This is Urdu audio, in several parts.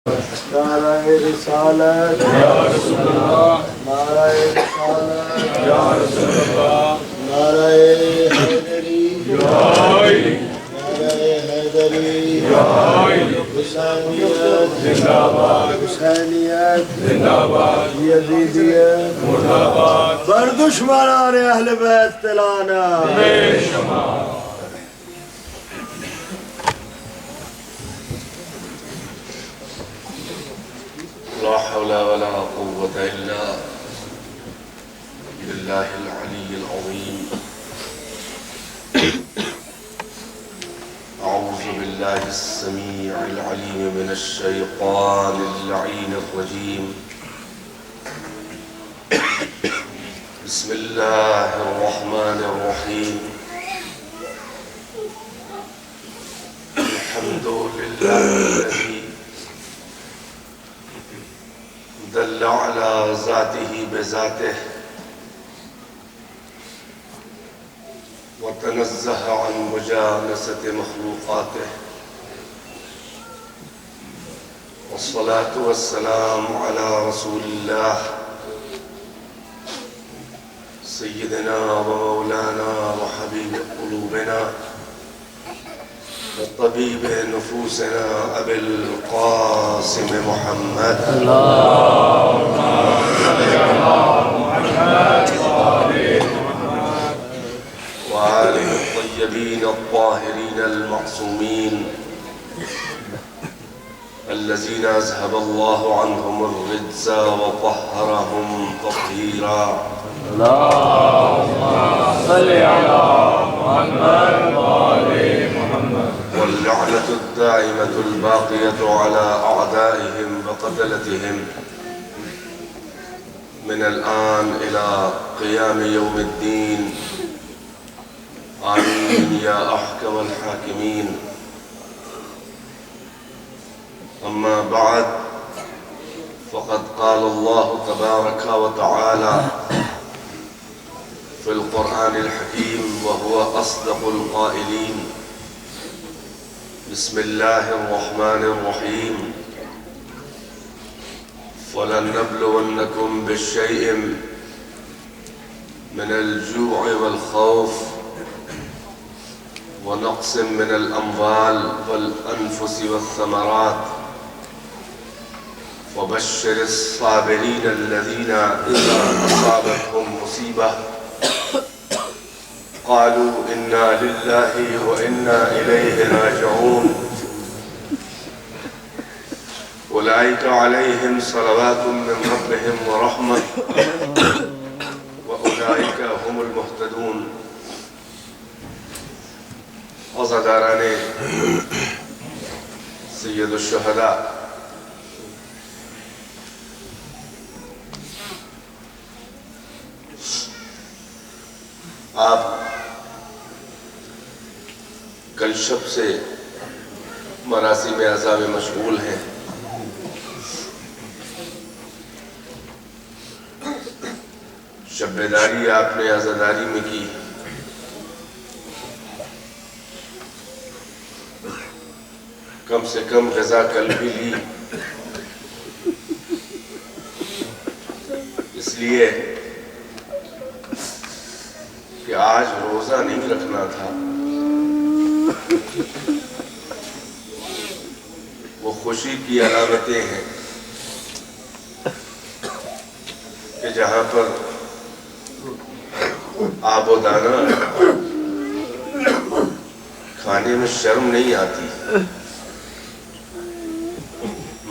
نعرہ رسالت یا رسول اللہ، نعرہ رسالت یا رسول اللہ، نعرہ حیدری نعرہ حیدری حسینیت زندہ باد، حسینیت زندہ باد، یزیدیت مرد آباد، بر دشمنان اہل بیت تلانہ بے شمار۔ لا حول ولا قوة إلا بالله العلي العظيم. أعوذ بالله السميع العليم من الشيطان اللعين الرجيم. بسم الله الرحمن الرحيم. الحمد لله الذي دل على ذاته بذاته وتنزه عن مجانسة مخلوقاته، والصلاة والسلام على رسول الله سيدنا ومولانا وحبيب قلوبنا وطبيب نفوسنا أبي القاسم محمد اللهم صل على محمد وآله الطيبين الطاهرين المعصومين الذين أذهب الله عنهم الرجس وطهرهم تطهيرا. اللهم صل على محمد وآل محمد. واللعنة الدائمة الباقية على أعدائهم وقتلتهم من الآن إلى قيام يوم الدين. آمين يا أحكم الحاكمين. أما بعد، فقد قال الله تبارك وتعالى في القرآن الحكيم وهو أصدق القائلين: بسم الله الرحمن الرحيم. فلنبلونكم بالشيء من الجوع والخوف ونقص من الأموال والأنفس والثمرات وبشر الصابرين الذين إذا أصابتهم مصيبة قالوا إنا لله وإنا إليه راجعون أولئك عليهم صلوات من ربهم ورحمة وأولئك هم المهتدون. عزاداران سید الشہداء، آپ کل شب سے مراسم عزا میں مشغول ہیں. شب بیداری آپ نے عزاداری میں کی. کم سے کم غذا کل بھی لی، اس لیے کہ آج روزہ نہیں رکھنا تھا. وہ خوشی کی علامتیں ہیں کہ جہاں پر آب و دانہ کھانے میں شرم نہیں آتی،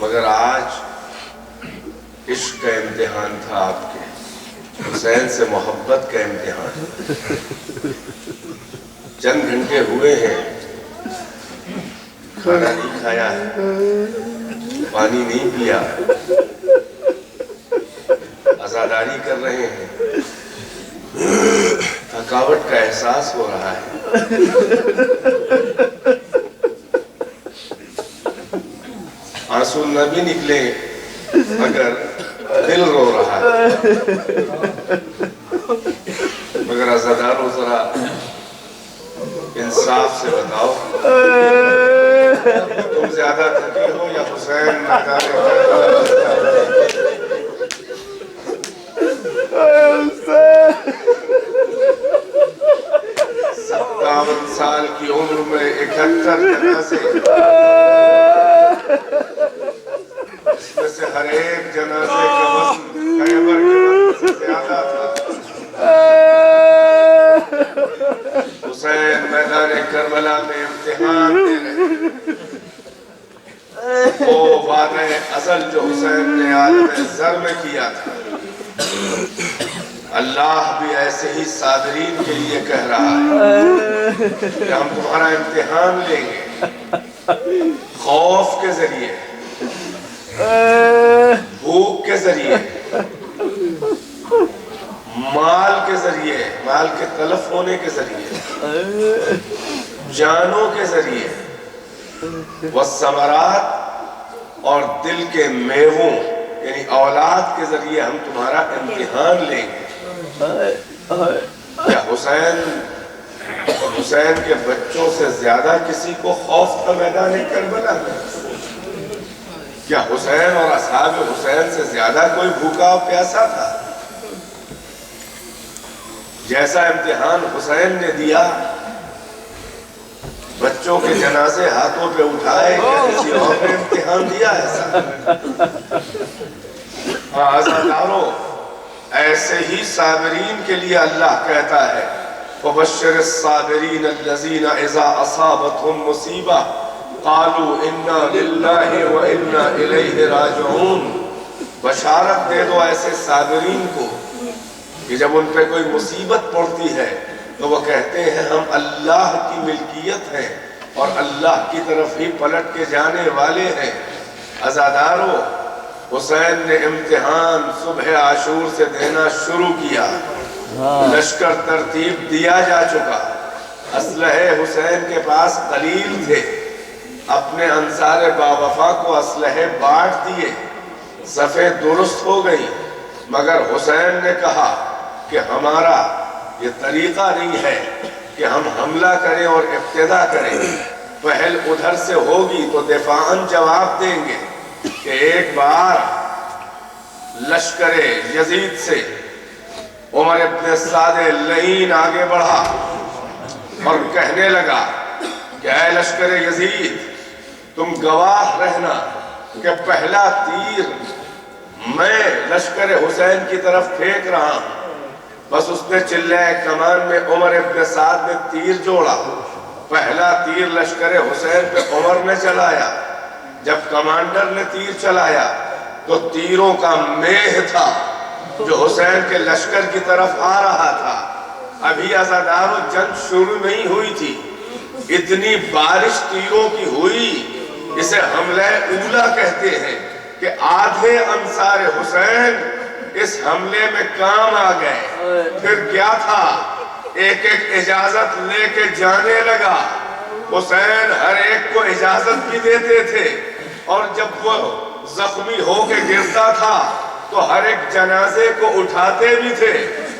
مگر آج عشق کا امتحان تھا. آپ کے حسین سے محبت کا امتحان. چند گھنٹے ہوئے ہیں، کھانا نہیں کھایا ہے، پانی نہیں پیا، عزاداری کر رہے ہیں، تھکاوٹ کا احساس ہو رہا ہے. آنسو نہ بھی نکلے مگر دل رو رہا ہے. مگر عزاداروں ذرا انصاف سے بتاؤ تم زیادہ تھکی ہو یا حسین میدان کربلا؟ 57 سال کی عمر میں 71 جنازے، اس میں سے ہر ایک جنازے کا وزن خیبر کے وزن سے زیادہ تھا۔ حسین میدان کربلا میں امتحان دے رہے، وہ وعدہ ازل جو حسین نے عالم زر میں کیا تھا، اللہ بھی ایسے ہی صابرین کے لیے کہہ رہا ہے کہ ہم تمہارا امتحان لیں گے، خوف کے ذریعے، بھوک کے ذریعے، مال کے ذریعے، مال کے تلف ہونے کے ذریعے، جانوں کے ذریعے، والثمرات اور دل کے میووں یعنی اولاد کے ذریعے ہم تمہارا امتحان لیں گے۔ کیا حسین کے بچوں سے زیادہ کسی کو خوف تھا میدان کربلا میں؟ کیا حسین اور اصحاب حسین سے زیادہ کوئی بھوکا اور پیاسا تھا؟ جیسا امتحان حسین نے دیا، بچوں کے جنازے ہاتھوں پہ اٹھائے، کیا کسی اور نے امتحان دیا ایسا؟ ہاں عزاداروں، ایسے ہی صابرین کے لیے اللہ کہتا ہے فَبَشِّرِ الصَّابِرِينَ الَّذِينَ إِذَا أَصَابَتْهُمْ مُصِيبَةٌ قَالُوا إِنَّا لِلَّهِ وَإِنَّا إِلَيْهِ رَاجِعُونَ۔ بشارت دے دو ایسے صابرین کو کہ جب ان پہ کوئی مصیبت پڑتی ہے تو وہ کہتے ہیں ہم اللہ کی ملکیت ہیں اور اللہ کی طرف ہی پلٹ کے جانے والے ہیں۔ عزاداروں، حسین نے امتحان صبح عاشور سے دینا شروع کیا، لشکر ترتیب دیا جا چکا، اسلحے حسین کے پاس قلیل تھے، اپنے انصار باوفا کو اسلحے بانٹ دیے، صفیں درست ہو گئی، مگر حسین نے کہا کہ ہمارا یہ طریقہ نہیں ہے کہ ہم حملہ کریں اور ابتدا کریں، پہل ادھر سے ہوگی تو دفاعاً جواب دیں گے۔ کہ ایک بار لشکر یزید سے عمر ابن سعد لعین آگے بڑھا اور کہنے لگا کہ اے لشکر یزید، تم گواہ رہنا کہ پہلا تیر میں لشکر حسین کی طرف پھینک رہا ہوں۔ بس اس نے چلے کمان میں عمر ابن سعد نے تیر جوڑا، پہلا تیر لشکر حسین پہ عمر نے چلایا، جب کمانڈر نے تیر چلایا تو تیروں کا میہ تھا جو حسین کے لشکر کی طرف آ رہا تھا۔ ابھی عزاداروں جنگ شروع نہیں ہوئی تھی، اتنی بارش تیروں کی ہوئی، اسے حملہ اولا کہتے ہیں کہ آدھے انصار حسین اس حملے میں کام آ گئے۔ پھر کیا تھا، ایک ایک اجازت لے کے جانے لگا، حسین ہر ایک کو اجازت بھی دیتے تھے، اور جب وہ زخمی ہو کے گرتا تھا تو ہر ایک جنازے کو اٹھاتے بھی تھے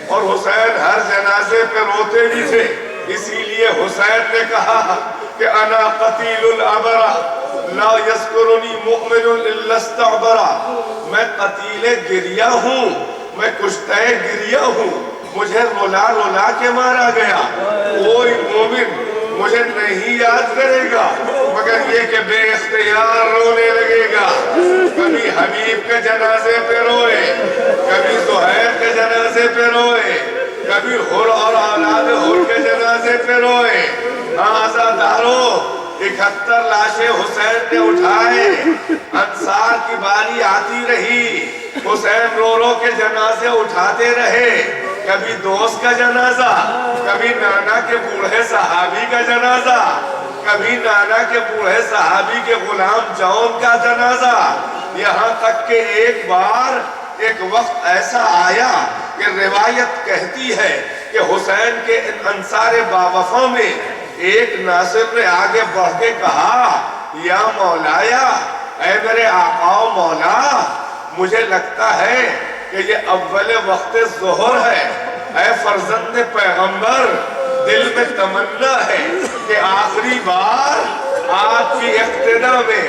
اور حسین ہر جنازے پہ روتے بھی تھے۔ اسی لیے حسین نے کہا کہ انا قتیل العبرہ لا یذکرنی مؤمن الا استعبرہ، میں قتیل گریہ ہوں، میں کشتہ گریہ ہوں، مجھے رولا رولا کے مارا گیا، کوئی مومن مجھے نہیں یاد کرے گا مگر یہ کہ بے اختیار رونے لگے گا۔ کبھی حبیب کے جنازے پہ روئے، کبھی زہیر کے جنازے پہ روئے، کبھی حر اور اولاد حر کے جنازے پہ روئے۔ عزاداروں، 71 لاشیں حسین نے اٹھائے، انصار کی باری آتی رہی، حسین رو رو کے جنازے اٹھاتے رہے، کبھی دوست کا جنازہ، کبھی نانا کے بوڑھے صحابی کا جنازہ، کبھی نانا کے بوڑھے صحابی کے غلام جون کا جنازہ، یہاں تک کہ ایک بار ایک وقت ایسا آیا کہ روایت کہتی ہے کہ حسین کے انصار باوفا میں ایک ناصر نے آگے بڑھ کے کہا یا مولایا، اے میرے آقا و مولا، مجھے لگتا ہے کہ یہ اول وقت ظہر ہے، اے فرزند پیغمبر، دل میں تمنا ہے کہ آخری بار آپ کی اقتدا میں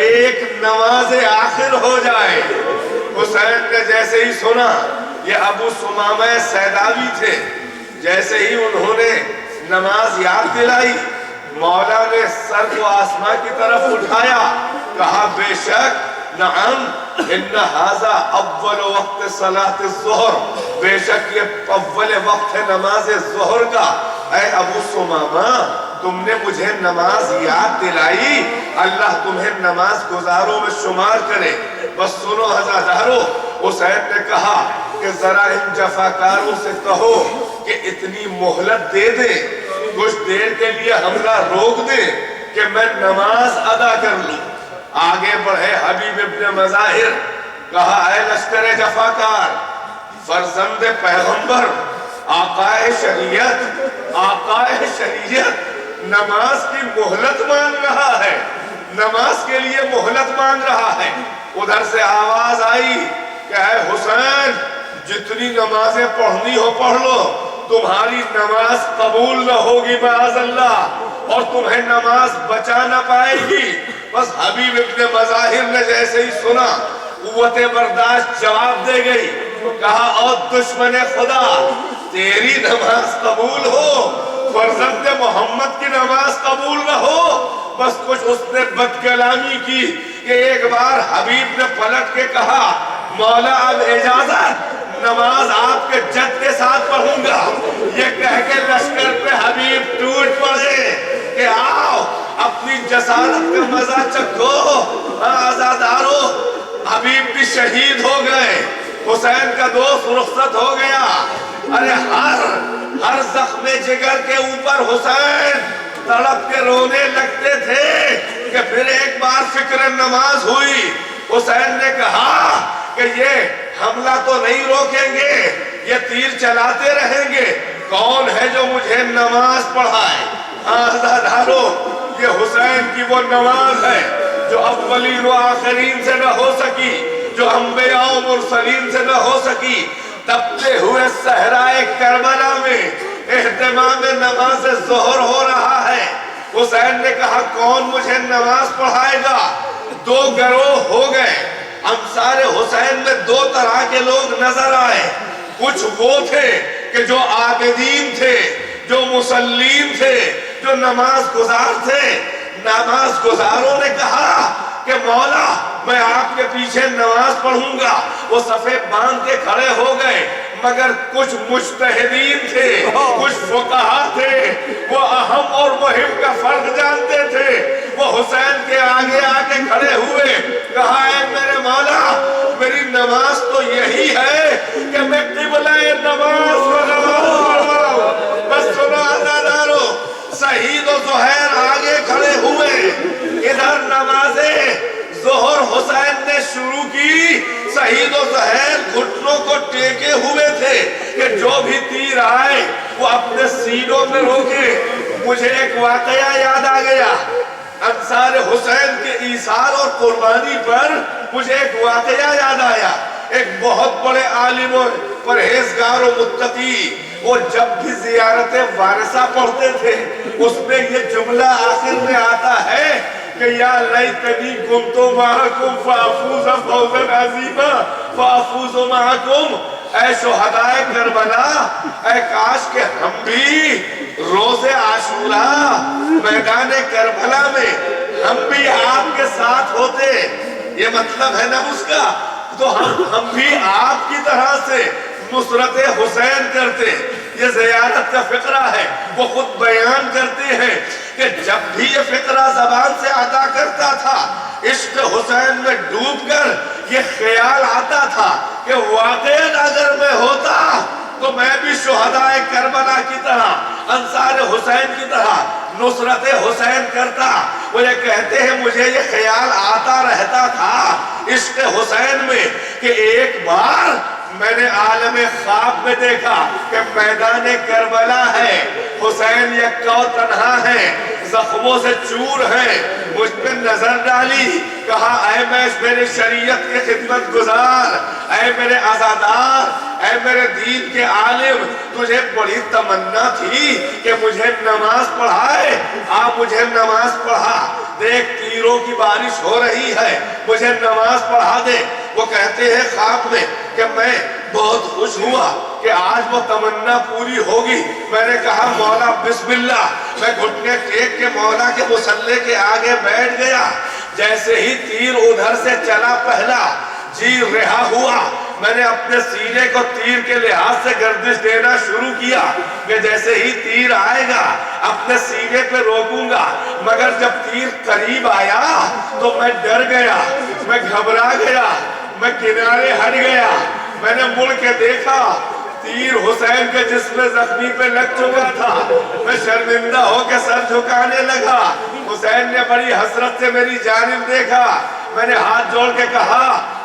ایک نماز آخر ہو جائے۔ حسین نے جیسے ہی سنا، یہ ابو سمامہ سیداوی تھے، جیسے ہی انہوں نے نماز یاد دلائی، مولا نے سر کو آسمان کی طرف اٹھایا، کہا بے شک نعم ان ھذا اول وقت صلاۃ الظہر، بے شک یہ اول وقت ہے نماز ظہر کا۔ اے ابو سمامہ تم نے مجھے نماز یاد دلائی، اللہ تمہیں نماز گزاروں میں شمار کرے۔ بس سنو عزادارو، حسین نے کہا کہ ذرا ان جفاکاروں سے کہو کہ اتنی مہلت دے دیں، کچھ دیر کے لیے حملہ روک دیں کہ میں نماز ادا کر لوں۔ آگے بڑھے حبیب ابن مظاہر، کہا اے لشکر جفاکار، فرزند پیغمبر، آقائے شریعت نماز کی مہلت مانگ رہا ہے، نماز کے لیے مہلت مانگ رہا ہے۔ ادھر سے آواز آئی کہ اے حسین جتنی نمازیں پڑھنی ہو پڑھ لو، تمہاری نماز قبول نہ ہوگی معاذ اللہ، اور تمہیں نماز بچا نہ پائے گی۔ بس حبیب ابن مظاہر نے جیسے ہی سنا، قوت برداشت جواب دے گئی، کہا او دشمن خدا، تیری نماز قبول ہو، فرزند محمد کی نماز قبول نہ ہو۔ بس کچھ اس نے بد کلامی کی کہ ایک بار حبیب نے پلٹ کے کہا مولا اب اجازت، نماز آپ کے جد کے ساتھ پڑھوں گا۔ یہ کہہ کے لشکر پہ حبیب ٹوٹ پڑے کہ آؤ اپنی جسارت کا مزہ چکھو۔ آزادارو، حبیب بھی شہید ہو گئے، حسین کا دوست رخصت ہو گیا۔ ارے ہر زخم جگر کے اوپر حسین تڑپ کے رونے لگتے تھے کہ پھر ایک بار فکر نماز ہوئی۔ حسین نے کہا کہ یہ حملہ تو نہیں روکیں گے، یہ تیر چلاتے رہیں گے، کون ہے جو مجھے نماز پڑھائے؟ آزادارو، یہ حسین کی وہ نماز ہے جو اولین و آخرین سے نہ ہو سکی، جو انبیاء و مرسلین سے نہ ہو سکی۔ تپتے ہوئے صحرائے کربلا میں اہتمام نماز ظہر ہو رہا ہے۔ حسین نے کہا کون مجھے نماز پڑھائے گا؟ دو گروہ ہو گئے۔ انصار حسین میں دو طرح کے لوگ نظر آئے، کچھ وہ تھے کہ جو عابدین تھے، جو مسلین تھے، جو نماز گزار تھے۔ نماز گزاروں نے کہا کہ مولا میں آپ کے پیچھے نماز پڑھوں گا، وہ صفے باندھ کے کھڑے ہو گئے۔ مگر کچھ مجتہدین تھے، کچھ فقہا تھے، وہ اہم اور مہم کا فرق جانتے تھے، وہ حسین کے آگے آ کے کھڑے ہوئے، کہا اے میرے مولا میری نماز تو یہی ہے کہ میں قبلہ نماز کو نماز پڑھاؤں۔ بس سنو عزادارو، سعید و زہیر آگے کھڑے ہوئے، ادھر نمازیں ظہر حسین نے شروع کی۔ سعید و زہیر گھٹنوں کو ٹیکے ہوئے تھے کہ جو بھی تیر آئے وہ اپنے سینوں میں روکے۔ مجھے ایک واقعہ یاد آ گیا، انصار حسین کے ایثار اور قربانی پر مجھے ایک واقعہ یاد آیا۔ ایک بہت بڑے عالم و پرہیزگار و متقی، وہ جب بھی زیارت وارثہ پڑھتے تھے اس میں یہ جملہ آخر میں آتا ہے کہ یا لیتنی کنت معکم فافوز فوزا عظیما فافوز معکم۔ اے شہدائے کربلا، اے کاش کہ ہم بھی روز عاشوراء میدان کربلا میں ہم بھی آپ کے ساتھ ہوتے۔ یہ مطلب ہے نا اس کا، تو ہم بھی آپ کی طرح سے نصرت حسین کرتے۔ یہ زیارت کا فقرہ ہے، وہ خود بیان کرتے ہیں کہ جب بھی یہ فقرہ زبان سے ادا کرتا تھا، عشق حسین میں ڈوب کر یہ خیال آتا تھا کہ واقعاً اگر میں ہوتا تو میں بھی شہدائے کربلا کی طرح، انصار حسین کی طرح نصرت حسین کرتا۔ وہ یہ کہتے ہیں مجھے یہ خیال آتا رہتا تھا عشق حسین میں کہ ایک بار میں نے عالم خواب میں دیکھا کہ میدان کربلا ہے، حسین یکا و تنہا ہے، زخموں سے چور ہیں۔ مجھ پہ نظر ڈالی، کہا اے میں میرے شریعت کے خدمت گزار، اے میرے عزادار، اے میرے دین کے عالم، تجھے بڑی تمنا تھی کہ مجھے نماز پڑھائے، آپ مجھے نماز پڑھا، دیکھ تیروں کی بارش ہو رہی ہے، مجھے نماز پڑھا دے۔ وہ کہتے ہیں خواب میں کہ میں بہت خوش ہوا کہ آج وہ تمنا پوری ہوگی۔ میں نے کہا مولا بسم اللہ، میں گھٹنے ٹیک کے مولا کے مصلی کے آگے بیٹھ گیا۔ جیسے ہی تیر ادھر سے چلا پہلا، جی رہا ہوا، میں نے اپنے سینے کو تیر کے لحاظ سے گردش دینا شروع کیا کہ جیسے ہی تیر آئے گا اپنے سینے پہ روکوں گا، مگر جب تیر قریب آیا تو میں ڈر گیا، میں گھبرا گیا، میں کنارے ہٹ گیا۔ میں نے مڑ کے دیکھا، تیر حسین کے جسم زخمی پہ لگ چکا تھا۔ میں شرمندہ ہو کے سر جھکانے لگا۔ حسین نے بڑی حسرت سے میری جانب دیکھا۔ میں نے ہاتھ جوڑ کے کہا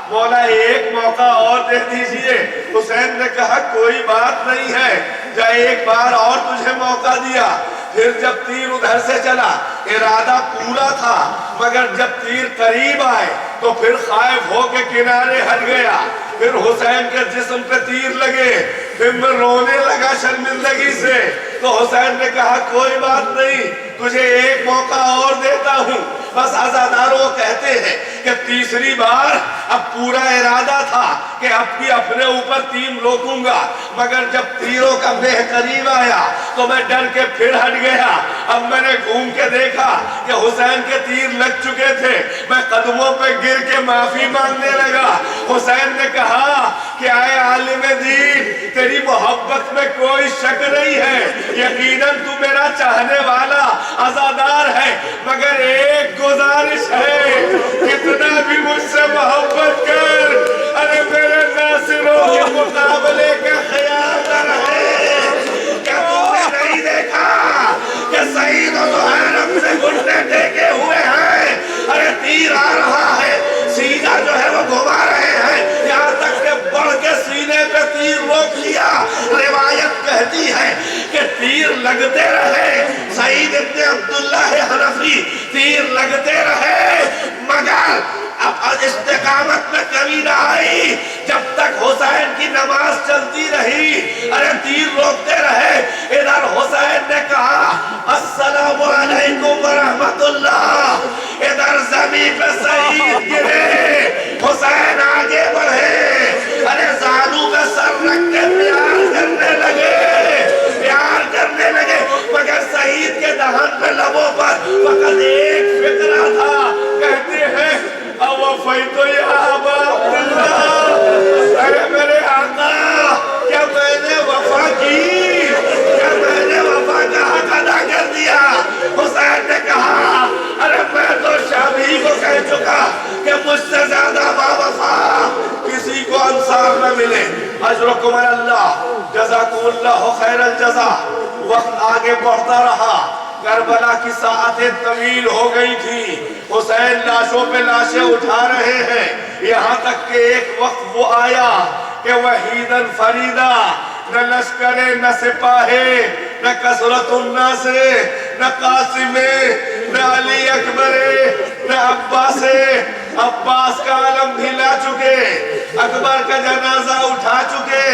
مولا ایک موقع اور دے دیجئے۔ حسین نے کہا کوئی بات نہیں ہے، جا ایک بار اور تجھے موقع دیا۔ پھر جب تیر ادھر سے چلا، ارادہ پورا تھا، مگر جب تیر قریب آئے تو پھر خائف ہو کے کنارے ہٹ گیا۔ پھر حسین کے جسم پہ تیر لگے، پھر میں رونے لگا شرمندگی سے۔ تو حسین نے کہا کوئی بات نہیں، تجھے ایک موقع اور دیتا ہوں۔ بس عزاداروں کہتے ہیں کہ تیسری بار اب پورا ارادہ تھا کہ اب بھی اپنے اوپر تیر روکوں گا، مگر جب تیروں کا مہ قریب آیا تو میں ڈر کے پھر ہٹ گیا۔ اب میں نے گھوم کے دیکھا کہ حسین کے تیر لگ چکے تھے۔ میں قدموں پہ گر کے معافی مانگنے لگا۔ حسین نے کہا کہ اے عالم دین، تیری محبت میں کوئی شک نہیں ہے، یقیناً تو میرا چاہنے والا عزادار ہے، مگر ایک گزارش ہے، کتنا بھی مجھ سے محبت کر، ارے میرے ناصروں کے مقابلے کا خیال نہ رہے۔ کیا تم نے نہیں دیکھا کہ سعید و زہیر اپنے گھٹنے ٹیکے ہوئے ہیں؟ ارے تیر آ رہا ہے، سینہ جو ہے وہ گھما رہے ہیں، یہاں تک کہ بڑھ کے سینے پہ تیر روک لیا۔ روایت کہتی ہے کہ تیر لگتے رہے، سعید ابن عبداللہ حنفی تیر لگتے رہے، مگر اب استقامت میں کمی نہ آئی۔ جب تک حسین کی نماز چلتی رہی، ارے تیر روکتے رہے۔ ادھر حسین نے کہا السلام علیکم ورحمت اللہ، ادھر زمین پہ سعید گرے، حسین آگے بڑھے، ارے زانو پہ سر رکھ کے پیار کرنے لگے، مگر سعید کے دہن پہ لبوں پر فقط ایک فکرہ تھا۔ کہتے ہیں اوفیت یا ابا عبداللہ، ارے میرے آقا کیا میں نے وفا کی، کیا میں نے وفا کا حق ادا کر دیا؟ حسین نے کہا ارے میں تو شامی کو کہہ چکا کہ مجھ سے زیادہ باوفا کسی کو انصار نہ ملے۔ اجرکم اللہ، جزاکم اللہ خیر الجزا۔ وقت آگے بڑھتا رہا، کربلا کی ساعتیں طویل ہو گئی تھی، حسین لاشوں پہ لاشیں اٹھا رہے ہیں، یہاں تک کہ ایک وقت وہ آیا کہ وحیداً فریدہ، نہ لشکرے نہ سپاہے، نہ کثرت الناس، نہ قاسم، نہ علی اکبر، نہ عباس۔ عباس کا علم دھلا چکے، اکبر کا جنازہ اٹھا چکے،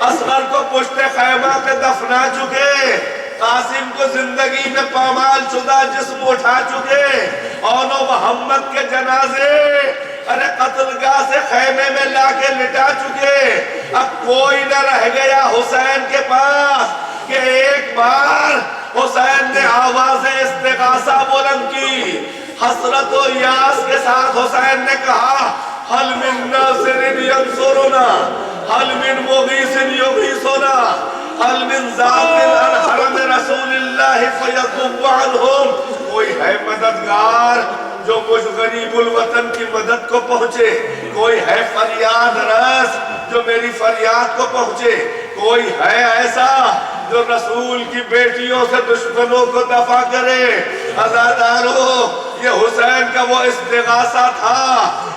اصغر کو پشت خیمہ پہ دفنا چکے، قاسم کو زندگی میں پامال شدہ جسم اٹھا چکے، اور محمد کے جنازے ارے قتل گاہ سے خیمے میں لا کے لٹا چکے۔ اب کوئی نہ رہ گیا حسین کے پاس کہ ایک بار حسین نے آواز استغاثہ بلند کی، حسرت و یاس کے ساتھ حسین نے کہا حل من ناصر ینصرنا، حل من مغیث یغیثنا، حل من ذات عن حرم رسول اللہ فیکف عنہم۔ کوئی ہے مددگار جو مجھ غریب الوطن کی مدد کو پہنچے؟ کوئی ہے فریاد رس جو میری فریاد کو پہنچے؟ کوئی ہے ایسا جو رسول کی بیٹیوں سے دشمنوں کو دفع کرے؟ عزادارو، یہ حسین کا وہ استغاثہ تھا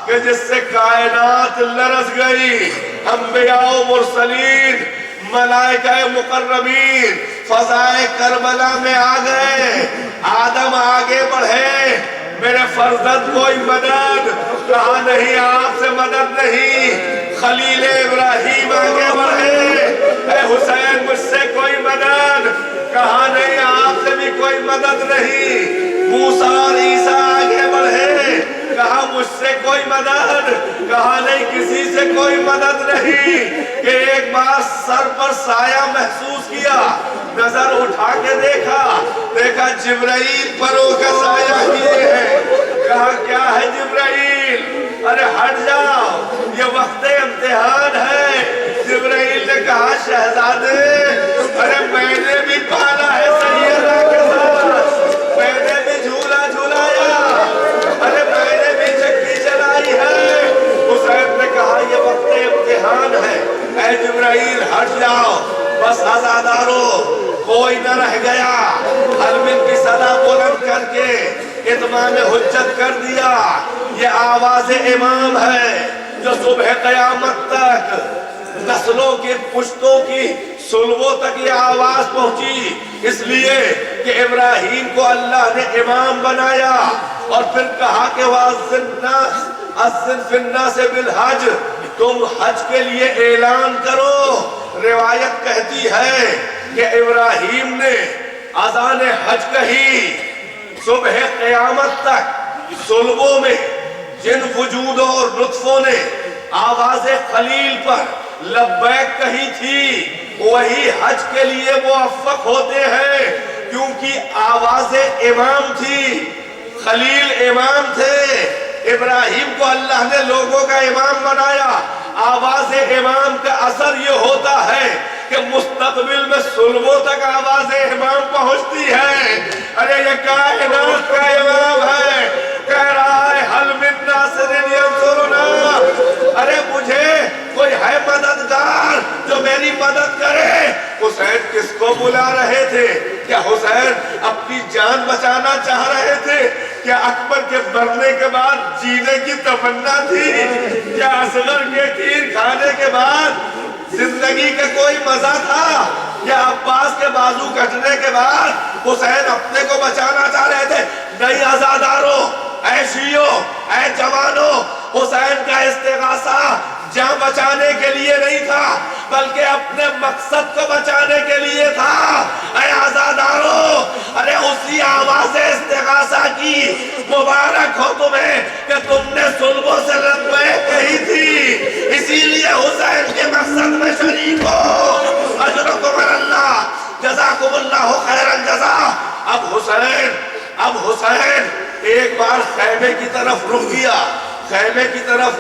کہ جس سے کائنات لرز گئی، انبیاء و مرسلین، ملائکہ مقربین فضائے کربلا میں آ گئے، آدم آگے بڑھے، میرے فرزند کوئی مدد، کہا نہیں آپ سے مدد نہیں۔ خلیل ابراہیم آگے بڑھے، اے حسین مجھ سے کوئی مدد، کہا نہیں آپ سے بھی کوئی مدد نہیں۔ موسیٰ اور عیسیٰ آگے بڑھے، کہا مجھ سے کوئی مدد، کہا نہیں کسی سے کوئی مدد نہیں۔ کہ ایک بار سر پر سایہ محسوس کیا، نظر اٹھا کے دیکھا جبرائیل پروں کا سایہ کیے ہیں۔ کہا کیا ہے جبرائیل؟ ارے ہٹ جاؤ، یہ وقت امتحان ہے۔ جبرائیل نے کہا شہزادے، ارے میں نے بھی پالا ہے سیدہ کے ساتھ، میں نے بھی جھولا جھولایا، ارے میں نے بھی چکی چلائی ہے۔ حسین نے کہا یہ وقت امتحان ہے، اے جبرائیل ہٹ جاؤ، بس عزادارو کوئی نہ رہ گیا۔ حلمن کی صدا بلند کر کے اتمام حجت کر دیا۔ یہ آواز امام ہے جو صبح قیامت تک نسلوں کی پشتوں کی سلبوں تک یہ آواز پہنچی، اس لیے کہ ابراہیم کو اللہ نے امام بنایا اور پھر کہا کہ وَأَذِّن فِي النَّاسِ بِالْحَجِّ، تم حج کے لیے اعلان کرو۔ روایت کہتی ہے کہ ابراہیم نے اذان حج کہی، صبح قیامت تک سلبوں میں جن وجودوں اور لطفوں نے آواز خلیل پر لبیک کہی تھی، وہی حج کے لیے موفق ہوتے ہیں، کیونکہ آواز امام تھی، خلیل امام تھے۔ ابراہیم کو اللہ نے لوگوں کا امام بنایا۔ آواز امام کا اثر یہ ہوتا ہے کہ مستقبل میں سلبوں تک آواز امام پہنچتی ہے۔ ارے یہ کائنات کا امام ہے، کہہ رہا ہے حل من ناصر ینصرنا، ارے مجھے کوئی ہے مددگار جو میری مدد کرے۔ حسین کس کو بلا رہے تھے؟ کیا حسین اپنی جان بچانا چاہ رہے تھے؟ کیا اکبر کے مرنے کے بعد جینے کی تمنا تھی؟ کیا اصغر کے تیر کھانے کے بعد زندگی کا کوئی مزہ تھا؟ یا عباس کے بازو کٹنے کے بعد حسین اپنے کو بچانا چاہ رہے تھے؟ نہیں عزادارو، اے شیعو، اے جوانو، حسین کا استغاثہ جان بچانے کے لیے نہیں تھا بلکہ اپنے مقصد کو بچانے کے لیے تھا۔ اے عزادارو، ارے اسی آواز استغاثہ کی مبارک ہو تمہیں کہ تم نے سلبوں سے لبیک کہی تھی، اسی لیے حسین کے مقصد میں شریک ہو۔ اجرکم اللہ، جزاکم اللہ خیر الجزا۔ اب حسین ایک بار خیمے کی طرف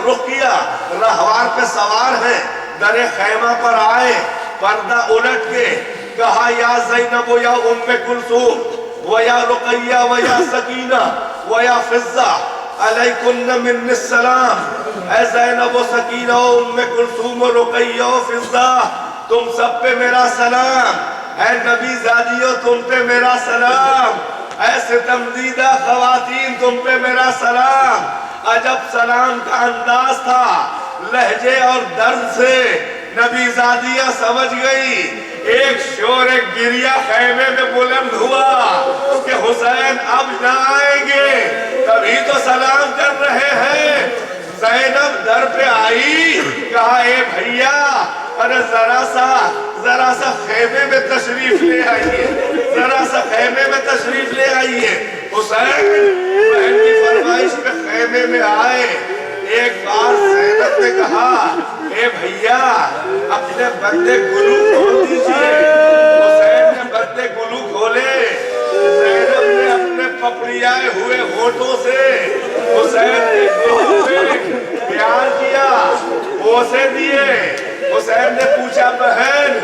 رخ کیا، رہوار پہ سوار ہیں، در خیمہ پر آئے، پردہ الٹ کے کہا یا زینب و یا ام کلثوم و یا رقیہ و یا سکینہ و یا فضہ علیکن من السلام۔ اے زینب و سکینہ و ام کلثوم و رقیہ و فضہ، تم سب پہ میرا سلام۔ اے نبی زادیو تم پہ میرا سلام۔ اے ستم دیدہ خواتین تم پہ میرا سلام۔ عجب سلام کا انداز تھا، لہجے اور درد سے نبی زادیہ سمجھ گئی۔ ایک شور گریہ خیمے میں بلند ہوا کہ حسین اب نہ آئیں گے، تبھی تو سلام کر رہے ہیں۔ زینب در پہ آئی، کہا اے بھیا، ارے ذرا سا خیمے میں تشریف لے آئیے، ذرا سا خیمے میں تشریف لے آئیے۔ حسین بہن کی فرمائش پہ خیمے میں آئے۔ ایک بار زینب نے کہا اے بھیا اپنے بندے گلو کھول دیجئے۔ حسین نے بندے گلو کھولے، زینب نے اپنے پپڑیائے ہوئے ہونٹوں سے حسین کے گلو پہ پیار کیا، بوسے دیے۔ حسین نے پوچھا بہن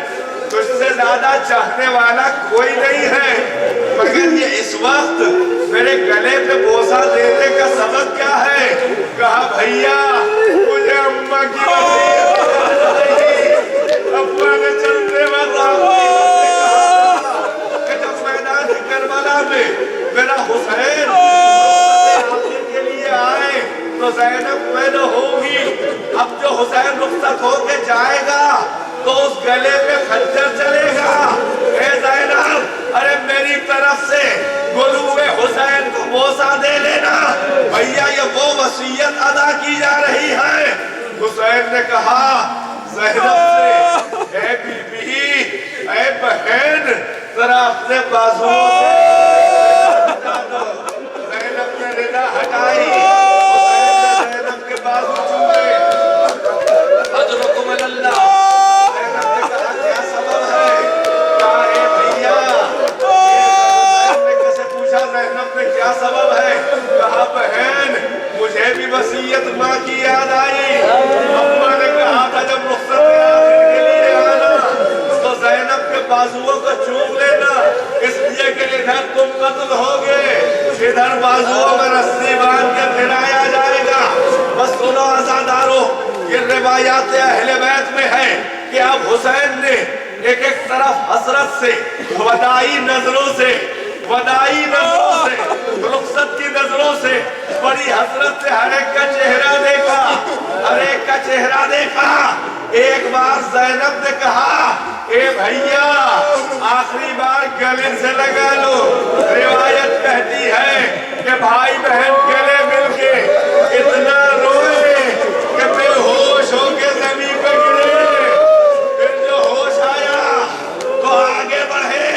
تجھ سے زیادہ چاہنے والا کوئی نہیں ہے، مگر یہ اس وقت میرے گلے پہ بوسہ دینے کا سبب کیا ہے؟ کہا بھیا مجھے اماں کی وصیت ابا نے چلتے وقت آپ نے کہا کہ جب میدان کربلا میں میرا حسین آخر کے لیے آئے تو زینب میں نہ ہوگی۔ اب جو حسین رخصت ہو کے جائے گا تو اس گلے پہ خنجر چلے گا۔ اے زینب ارے میری طرف سے گلوے حسین کو بوسہ دے لینا۔ حسین نے کہا زینب سے اے بی بی اے بہن ذرا اپنے بازوؤں سے ہٹا دو۔ زینب نے ردا ہٹائی، حسین نے زینب کے بازو چومے۔ حضرکم اللہ، زینب نے کہا کیا سبب ہے؟ کہا اے بھیا، حسین نے کیسے پوچھا زینب نے کیا سبب ہے؟ کہا بہن مجھے بھی وصیت ماں کی یاد آئی، اماں نے کہا تھا جب رخصت آخر کے لیے آنا تو زینب کے بازوؤں کو چوم لینا، اس لیے کہ ادھر تم قتل ہوگے، ادھر بازوؤں میں رسی باندھ کے پھرایا جائے گا۔ بس سنو عزادارو، یہ روایات اہل بیت میں ہے کہ اب حسین نے ایک ایک طرف حسرت سے وداعی نظروں سے رخصت کی نظروں سے بڑی حسرت سے ہر ایک کا چہرہ دیکھا، ہر ایک کا چہرہ دیکھا۔ ایک بار زینب نے کہا اے بھیا آخری بار گلے سے لگا لو۔ روایت کہتی ہے کہ بھائی بہن گلے مل کے اتنا روئے کہ بے ہوش ہو کے زمین پہ گرے۔ پھر جو ہوش آیا تو آگے بڑھے،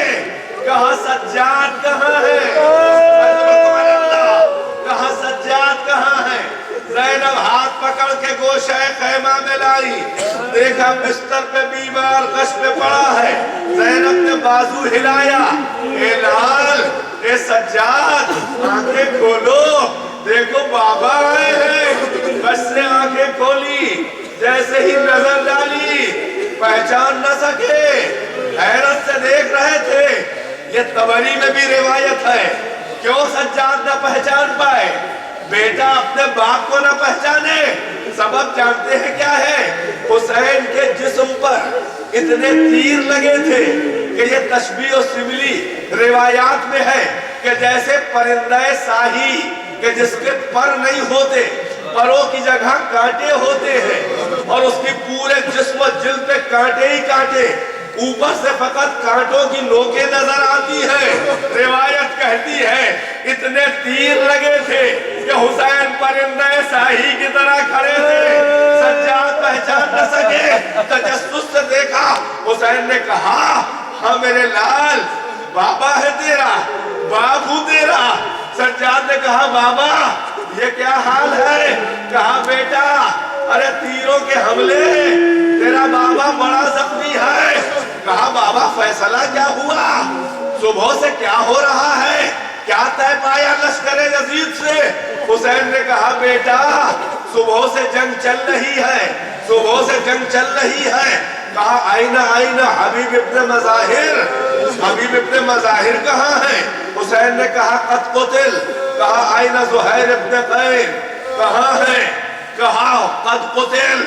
کہا سجاد کہاں ہے؟ کہا سجاد کہاں ہے؟ زینب ہاتھ پکڑ کے گوشہ خیمہ میں لائی، دیکھا بستر پہ بیمار غش پہ پڑا ہے۔ زینب نے بازو ہلایا، اے لال اے سجاد آنکھیں کھولو، دیکھو بابا آئے ہیں۔ غش سے آنکھیں کھولی، جیسے ہی نظر ڈالی پہچان نہ سکے، حیرت سے دیکھ رہے تھے۔ یہ طبری میں بھی روایت ہے، کیوں سجاد نہ پہچان پائے؟ بیٹا اپنے باپ کو نہ پہچانے، سبب جانتے ہیں کیا ہے؟ حسین کے جسم پر اتنے تیر لگے تھے کہ یہ تشبیہ و سملی روایات میں ہے کہ جیسے پرندہ ساہی کہ جس کے پر نہیں ہوتے، پروں کی جگہ کانٹے ہوتے ہیں اور اس کی پورے جسم و جلد پہ کانٹے ہی کانٹے، اوپر سے فقط کانٹوں کی نوکیں نظر آتی ہے۔ روایت کہتی ہے اتنے تیر لگے تھے کہ حسین پرندہ ساہی کی طرح کھڑے تھے، سجاد پہچان نہ سکے۔ تجسس سے دیکھا، حسین نے کہا ہاں میرے لال بابا ہے تیرا، باپ ہوں تیرا۔ سجاد نے کہا بابا یہ کیا حال ہے؟ کہا بیٹا ارے تیروں کے حملے، تیرا بابا بڑا زخمی ہے۔ کہا بابا فیصلہ کیا ہوا؟ صبح سے کیا ہو رہا ہے؟ کیا طے پایا لشکر یزید سے؟ حسین نے کہا بیٹا صبح سے جنگ چل رہی ہے، صبح سے جنگ چل رہی ہے۔ کہا آئینہ حبیب ابن مظاہر، حبیب ابن مظاہر کہاں ہے؟ حسین نے کہا قد قتل۔ کہا آئینہ زہیر ابن قین کہاں ہے؟ کہا قد قتل۔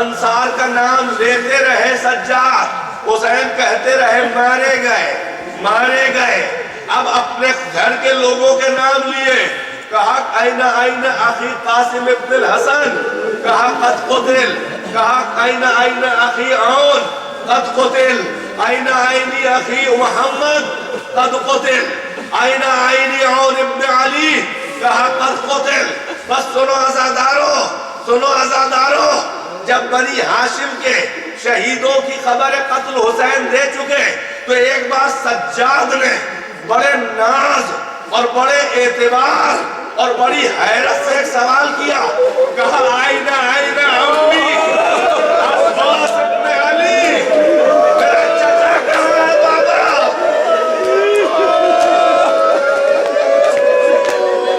انصار کا نام لیتے رہے سجاد، حسین کہتے رہے مارے گئے مارے گئے۔ اب اپنے گھر کے لوگوں کے نام لیے، کہا آئینہ اخی قاسم ابن الحسن، کہا قد قتل۔ کہا آئینہ اخی عون، قد قتل۔ آئینہ اخی محمد، قد قتل۔ آئینہ عون ابن علی، کہا قد قتل۔ بس سنو عزادارو، جب بنی ہاشم کے شہیدوں کی خبر قتل حسین دے چکے تو ایک بار سجاد نے بڑے ناز اور بڑے اعتبار اور بڑی حیرت سے ایک سوال کیا، کہا آئینہ امی عباس ابن علی، میرا چچا کہاں ہے بابا؟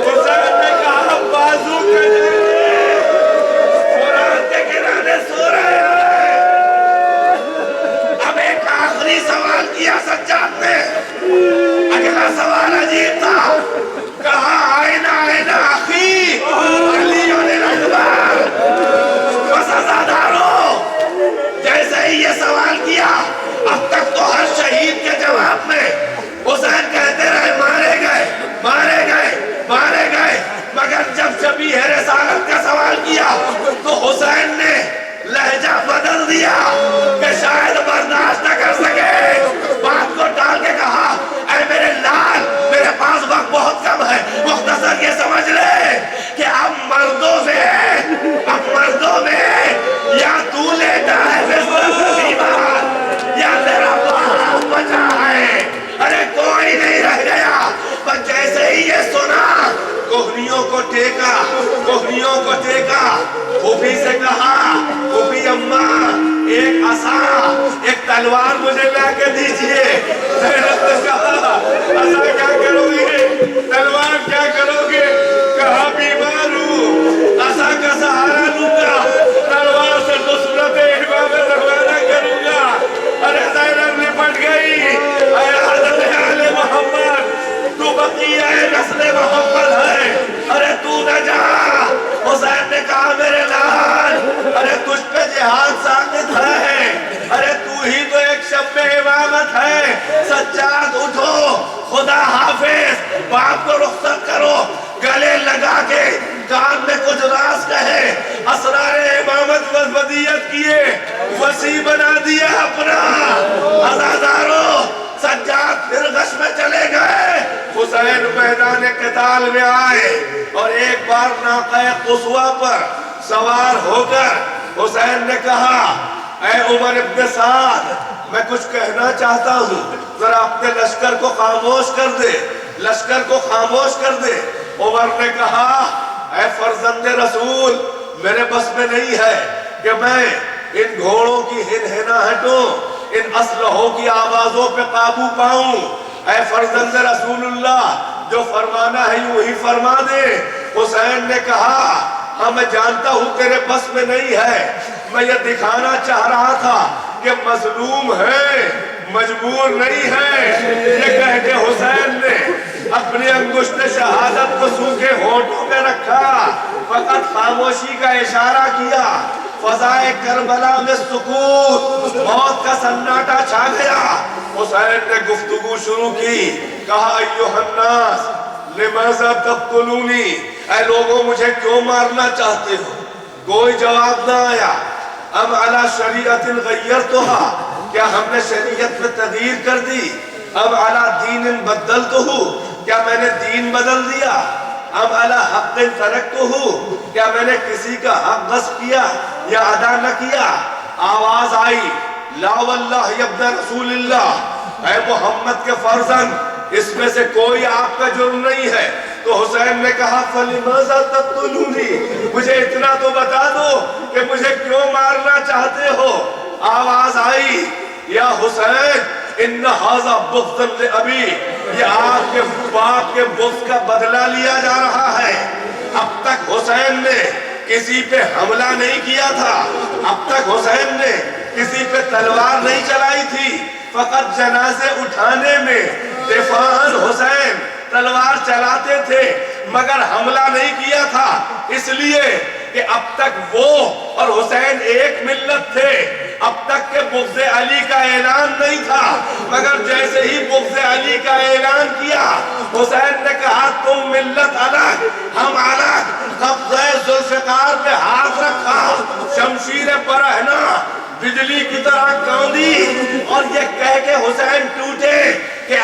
حسین نے کہا بازو کے سو رہے ہیں۔ اب ایک آخری سوال کیا سجاد نے، اگلا سوال عجیب تھا، کہا آئینہ اخی علی اکبر، پھوپھی سے کہا پھوپھی اماں ایک عصا ایک تلوار مجھے لا کے دیجئے. زینب نے کہا عصا کیا کرو گے, تلوار کیا کرو گے؟ کہا بیمار ہوں, عصا کا سہارا لوں گا, تلوار سے نصرت امام روانہ کروں گا. ارے زینب لپٹ گئی, اے حضرت آل محمد تو بقیہ نسل محمد ہے, ارے تو نہ جا. حسین نے کہا میرے لال, ارے تجھ پہ جہاد ساقط ہے, ارے تو ہی تو ایک شب امامت ہے. سجاد اٹھو, خدا حافظ, باپ کو رخصت کرو. گلے لگا کے کان میں کچھ راز کہے, اسرار امامت ودیت کیے, وسیع بنا دیا اپنا. عزادارو سجاد پھر غش میں چلے گئے. حسین میدان قتال میں آئے اور ایک بار ناقہ قصوہ پر سوار ہو کر حسین نے کہا اے عمر ابن سعد میں کچھ کہنا چاہتا ہوں, ذرا اپنے لشکر کو خاموش کر دے, لشکر کو خاموش کر دے. عمر نے کہا اے فرزند رسول میرے بس میں نہیں ہے کہ میں ان گھوڑوں کی ہنہناہٹوں, ان اسلحوں کی آوازوں پہ قابو پاؤں. اے فرزند رسول اللہ جو فرمانا ہے یوں ہی فرما دے. حسین نے کہا ہاں میں جانتا ہوں تیرے بس میں نہیں ہے, میں یہ دکھانا چاہ رہا تھا کہ مظلوم ہے مجبور نہیں ہے. یہ کہہ کے حسین نے اپنی انگشت شہادت کو سوکھے ہونٹوں میں رکھا, فقط خاموشی کا اشارہ کیا. فضائے کربلا میں سکوت, موت کا سناٹا چھا گیا. حسین نے گفتگو شروع کی, کہا ایھا الناس لماذا تقتلونی, اے لوگوں مجھے کیوں مارنا چاہتے ہو؟ کوئی جواب نہ آیا. ام علی شریعت غیرتها, کیا ہم نے شریعت میں تغییر کر دی؟ ام علی دین بدلتہ, کیا میں نے دین بدل دیا؟ ام علی حق ترکتہ, کیا میں نے کسی کا حق غصب کیا یا ادا نہ کیا؟ آواز آئی لا واللہ یا ابن رسول اللہ, اے محمد کے فرزند اس میں سے کوئی آپ کا جرم نہیں ہے. تو حسین نے کہا فَلِمَاذَا تَقْتُلُونِي, مجھے اتنا تو بتا دو کہ مجھے کیوں مارنا چاہتے ہو. آواز آئی یا حسین ان ھذا بغض لأبی, یہ آپ کے باپ کے بغض کا بدلہ لیا جا رہا ہے. اب تک حسین نے کسی پہ حملہ نہیں کیا تھا, اب تک حسین نے کسی پہ تلوار نہیں چلائی تھی, فقط جنازے اٹھانے میں دفاعاً حسین تلوار چلاتے تھے مگر حملہ نہیں کیا تھا. اس لیے کہ اب تک وہ اور حسین ایک ملت تھے, اب تک کہ بغض علی کا اعلان نہیں تھا, مگر جیسے ہی بغض علی کا اعلان کیا حسین نے کہا تم ملت الگ ہم الگ. قبضہ ذوالفقار پہ ہاتھ رکھا, شمشیر برہنہ بجلی کی طرح کاندھی اور یہ کہہ کے حسین ٹوٹے کہ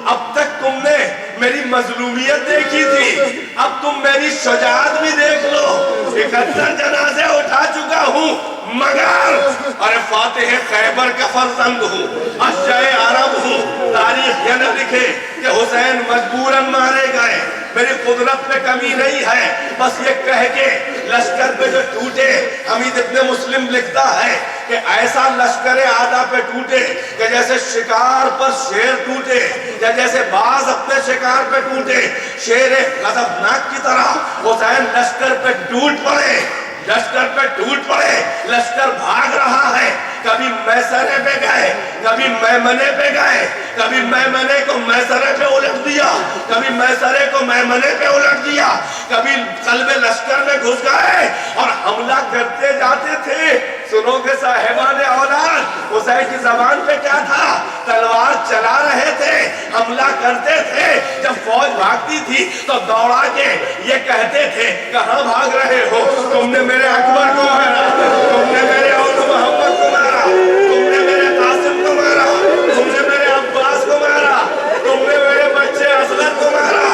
اب تک تم نے میری مظلومیت دیکھی تھی, اب تم میری شجاعت بھی دیکھ لو. 71 جنازے اٹھا چکا ہوں مگر ارے فاتح خیبر کا فرزند ہوں, اشجع عرب ہوں. تاریخ یہ نہ لکھے کہ حسین مجبوراً مارے گئے, میری قدرت میں کمی نہیں ہے. بس یہ کہہ کے لشکر پہ جو ٹوٹے, حمید ابن مسلم لکھتا ہے کہ ایسا لشکر آدھا پہ ٹوٹے کہ جیسے شکار پر شیر ٹوٹے, یا جیسے باز اپنے شکار پہ ٹوٹے, شیر غضبناک کی طرح حسین لشکر پہ ٹوٹ پڑے, لشکر پہ ٹوٹ پڑے. لشکر بھاگ رہا ہے, کبھی میسرے پہ گئے, کبھی میمنے پہ گئے, کبھی میمنے کو میسرے پہ الٹ دیا, کبھی میسرے کو میمنے پہ الٹ دیا, کبھی قلب لشکر میں گھس گئے اور حملہ کرتے جاتے تھے. سنو کہ صاحبان اولاد, حسین کی زبان پہ کیا تھا؟ تلوار چلا رہے تھے, حملہ کرتے تھے. جب فوج بھاگتی تھی تو دوڑا کے یہ کہتے تھے کہاں بھاگ رہے ہو, تم نے میرے اکبر کو مارا, تم نے میرے اول محمد کو مارا, تم نے میرے قاسم کو مارا, تم نے میرے عباس کو مارا, تم نے میرے بچے اصغر کو مارا.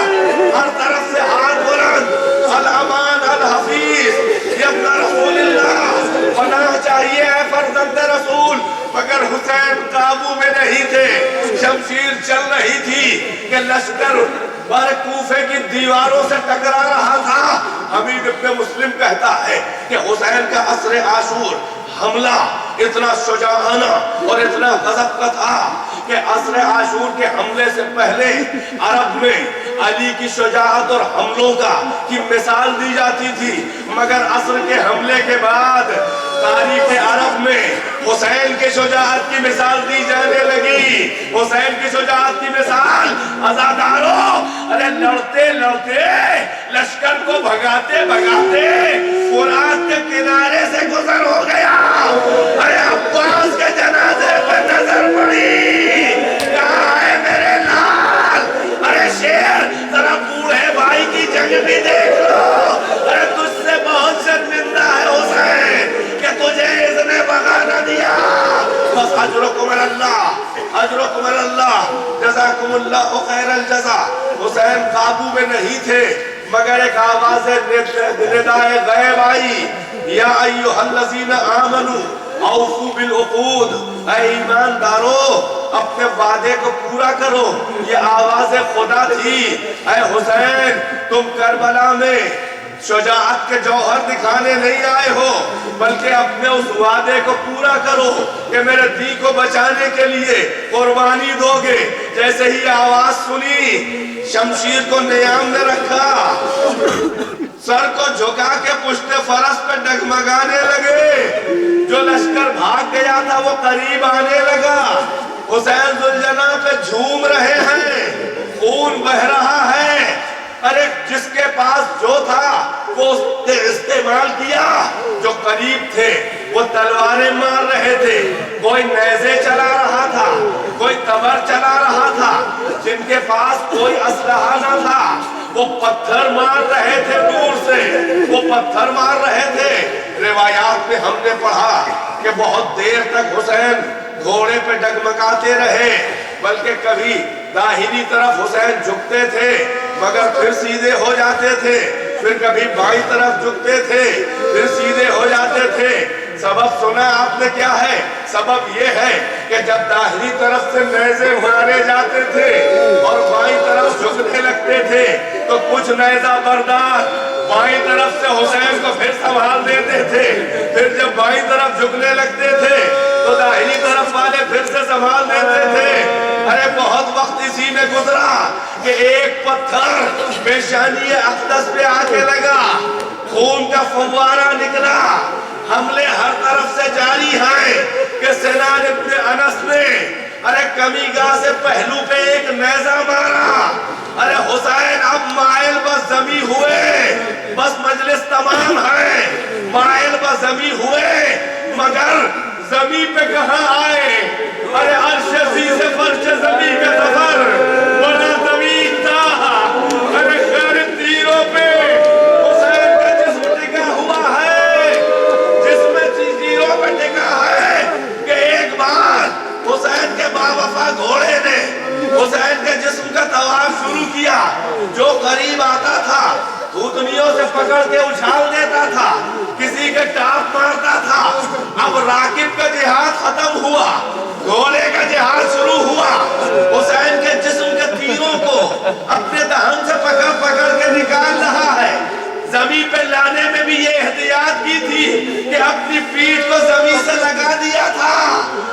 ہر طرف سے ہاتھ بلند, الامان الحفیظ یا ابن رسول اللہ, پناہ چاہیے اے فرزند رسول. مگر حسین قابو میں نہیں تھے, شمشیر چل رہی تھی کہ لشکر کوفے کی دیواروں سے ٹکرا رہا تھا. حمید ابن مسلم کہتا ہے کہ حسین کا عصر عاشور حملہ اتنا شجاعانہ اور اتنا غضب کا تھا کہ عصر عاشور کے حملے سے پہلے عرب میں علی کی شجاعت اور حملوں کی مثال دی جاتی تھی، مگر عصر کے حملے کے بعد تاریخ عرب میں حسین کے شجاعت کی مثال دی جانے لگی۔ حسین کی شجاعت کی مثال عزاداروں، ارے لڑتے لڑتے لشکر کو بھگاتے بھگاتے فرات کے کنارے سے گزر ہو گیا۔ ارے عباس کے جنازے پہ نظر پڑی، کہاں ہے میرے لال؟ ارے شیر ذرا بوڑھے بھائی کی جنگ بھی دیکھ لو۔ ارے تجھ سے بہت شرمندہ ہے حسین کہ تجھے اذن بغا نہ دیا۔ بس اجرکم اللہ، اجرکم اللہ، جزاکم اللہ خیر الجزا۔ حسین قابو میں نہیں تھے مگر ایک آواز ندائے غیب آئی، یا ایھا الذین آمنوا اوفوا بالعقود، اے ایماندارو اپنے وعدے کو پورا کرو۔ یہ آواز خدا تھی، اے حسین تم کربلا میں شجاعت کے جوہر دکھانے نہیں آئے ہو بلکہ اپنے اس وعدے کو پورا کرو کہ میرے دین کو بچانے کے لیے قربانی دو گے۔ جیسے ہی آواز سنی شمشیر کو نیام نے رکھا، سر کو جھکا کے پشت فرس پہ ڈگمگانے لگے۔ جو لشکر بھاگ گیا تھا وہ قریب آنے لگا۔ حسین ذوالجناح پہ جھوم رہے ہیں، خون بہ رہا ہے۔ ارے جس کے پاس جو تھا وہ اس نے استعمال کیا۔ جو قریب تھے وہ تلواریں مار رہے تھے، کوئی نیزے چلا رہا تھا، کوئی تبر چلا رہا تھا۔ جن کے پاس کوئی اسلحہ نہ تھا وہ پتھر مار رہے تھے، دور سے وہ پتھر مار رہے تھے۔ روایات میں ہم نے پڑھا کہ بہت دیر تک حسین گھوڑے پہ ڈگمگاتے رہے، بلکہ کبھی داہنی طرف حسین جھکتے تھے مگر پھر سیدھے ہو جاتے تھے، پھر کبھی بائیں طرف جھکتے تھے پھر سیدھے ہو جاتے تھے۔ سبب سنا آپ نے کیا ہے؟ سبب یہ ہے کہ جب داہنی طرف سے نیزے مارے جاتے تھے اور بائیں طرف جھکنے لگتے تھے تو کچھ نیزہ بردار بائیں طرف سے حسین کو پھر سنبھال دیتے تھے، پھر جب بائیں طرف جھکنے لگتے تھے تو داہنی طرف والے پھر سے سنبھال دیتے تھے۔ ارے بہت وقت اسی میں گزرا کہ ایک پتھر پیشانی اقدس پہ آ کے لگا، خون کا فوارہ نکلا۔ حملے ہر طرف سے جاری ہیں کہ سنان ابن انس نے ارے کمی گاہ سے پہلو پہ ایک نیزہ مارا۔ ارے حسین اب مائل بزمی ہوئے، بس مجلس تمام ہے، مائل بزمی ہوئے مگر زمین پہ کہاں آئے؟ ارے عرش زی سے فرش زمین کا سفر بڑا طویل تھا۔ ارے خیر تیروں پہ حسین کا جسم ٹکا ہوا ہے، جسم تیروں پہ ٹکا ہے کہ ایک بار حسین کے باوفا گھوڑے نے حسین کے جسم کا طواف شروع کیا۔ جو قریب آتا تھا دھوتنیوں سے پکڑ کے اچھال دیتا تھا، کسی کے ٹاپ مارتا تھا۔ اب راکب کا جہاد ختم ہوا، گھوڑے کا جہاد شروع ہوا۔ حسین کے جسم کے تیروں کو اپنے دہن سے پکڑ پکڑ کے نکال رہا ہے۔ زمین پہ لانے میں بھی یہ احتیاط کی تھی کہ اپنی پیٹھ کو زمین سے لگا دیا تھا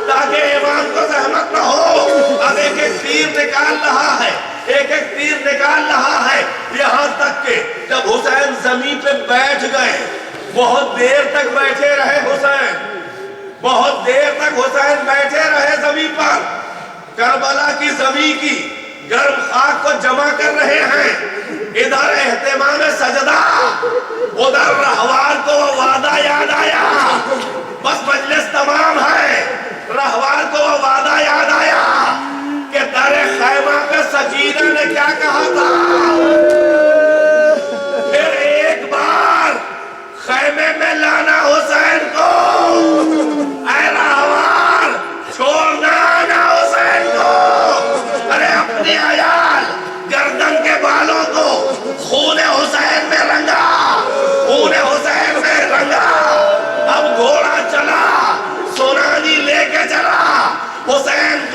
تاکہ امام کو زحمت نہ ہو۔ اب ایک ایک تیر نکال رہا ہے، ایک ایک تیر نکال رہا ہے، یہاں تک کہ جب حسین زمین پہ بیٹھ گئے، بہت دیر تک بیٹھے رہے حسین، بہت دیر تک حسین بیٹھے رہے زمین پر۔ کربلا کی زمین کی گرم خاک کو جمع کر رہے ہیں۔ ادھر اہتمام سجدہ، ادھر رہوار کو وہ وعدہ یاد آیا، بس مجلس تمام ہے۔ رہوار کو وہ وعدہ یاد آیا کہ در خیمہ پہ سکینہ نے کیا کہا تھا۔ پھر ایک بار خیمے میں لانا حسین کو، اے رہوار چھوڑنا آنا حسین کو۔ ارے اپنی عیال گردن کے بالوں کو خون حسین میں رنگا، خون حسین میں رنگا۔ اب گھوڑا چلا، سونانی لے کے چلا، حسین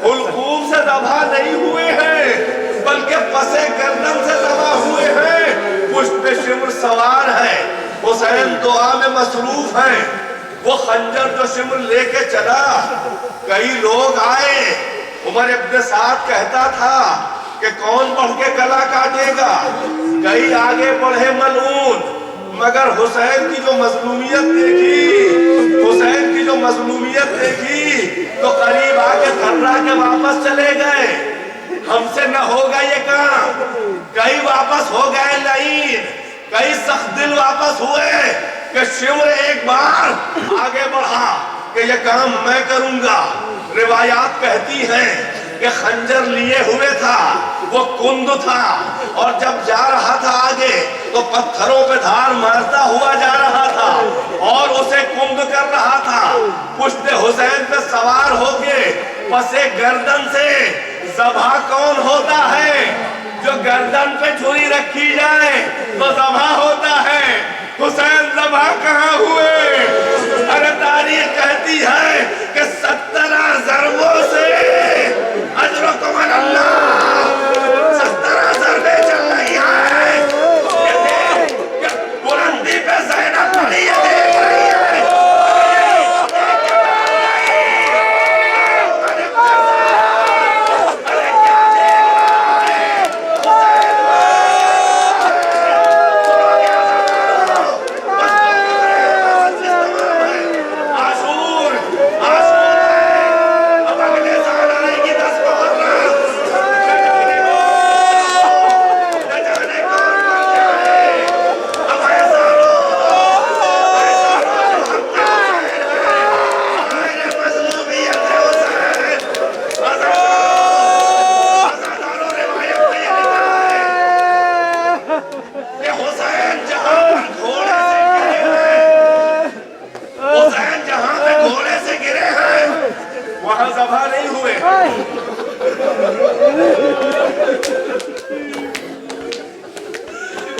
حلقوم سے ذبح نہیں ہوئے ہیں بلکہ پسے گردن سے ذبح ہوئے ہیں. پشت شمر سوار ہے. حسین دعا میں مصروف ہیں. وہ خنجر جو شمر لے کے چلا, کئی لوگ آئے. عمر ابن سعد کہتا تھا کہ کون بڑھ کے گلا کاٹے گا. کئی آگے بڑھے ملعون, مگر حسین کی جو مظلومیت دیکھی تو قریب آگے دھرا کے واپس چلے گئے. ہم سے نہ ہوگا یہ کام. کئی واپس ہو گئے لعین, کئی سخت دل واپس ہوئے کہ شمر ایک بار آگے بڑھا کہ یہ کام میں کروں گا. روایات کہتی ہیں کہ خنجر لیے ہوئے تھا, وہ کند تھا, اور جب جا رہا تھا آگے تو پتھروں پہ دھار مارتا ہوا جا رہا تھا اور اسے کند کر رہا تھا. پشت حسین پہ سوار ہو کے پسے گردن سے ذبح کون ہوتا ہے؟ جو گردن پہ چھری رکھی جائے تو ذبح ہوتا ہے. حسین ذبح کہاں ہوئے؟ ارے تاریخ کہتی ہے کہ 17 ضربوں سے اجرکم اللہ, 17 ضربیں چل رہی ہیں. یہ دیکھ کہ بلندی پہ زینب پڑی ہے, دیکھ رہی ہے.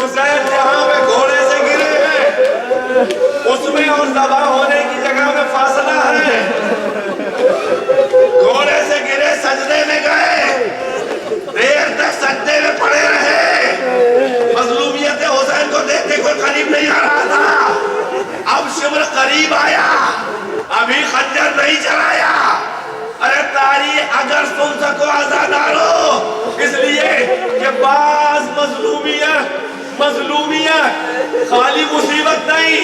حسین جہاں پہ گھوڑے سے گرے ہیں اس میں اور ذبح ہونے کی جگہ میں فاصلہ ہے. گھوڑے سے گرے, سجدے میں گئے, دیر تک سجدے میں پڑے رہے. مظلومیت حسین کو دیکھ کے کوئی قریب نہیں آ رہا تھا. اب شمر قریب آیا, ابھی خنجر نہیں چلایا. ارے تاریخ اگر سن سکو عزادارو, اس لیے کہ بعض مظلومیت خالی مصیبت نہیں,